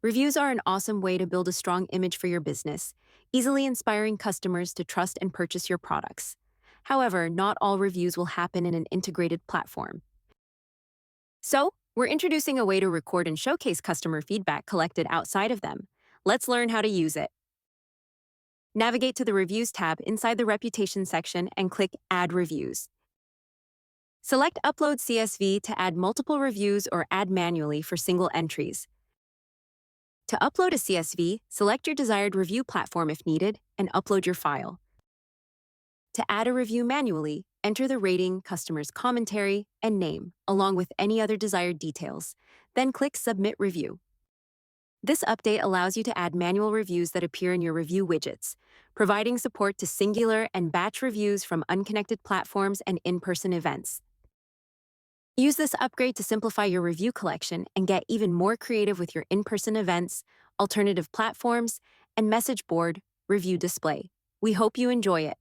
Reviews are an awesome way to build a strong image for your business, easily inspiring customers to trust and purchase your products. However, not all reviews will happen in an integrated platform. So, we're introducing a way to record and showcase customer feedback collected outside of them. Let's learn how to use it. Navigate to the Reviews tab inside the Reputation section and click Add Reviews. Select Upload CSV to add multiple reviews or add manually for single entries. To upload a CSV, select your desired review platform if needed and upload your file. To add a review manually, enter the rating, customer's commentary, and name, along with any other desired details. Then click Submit Review. This update allows you to add manual reviews that appear in your review widgets, providing support to singular and batch reviews from unconnected platforms and in-person events. Use this upgrade to simplify your review collection and get even more creative with your in-person events, alternative platforms, and message board review display. We hope you enjoy it.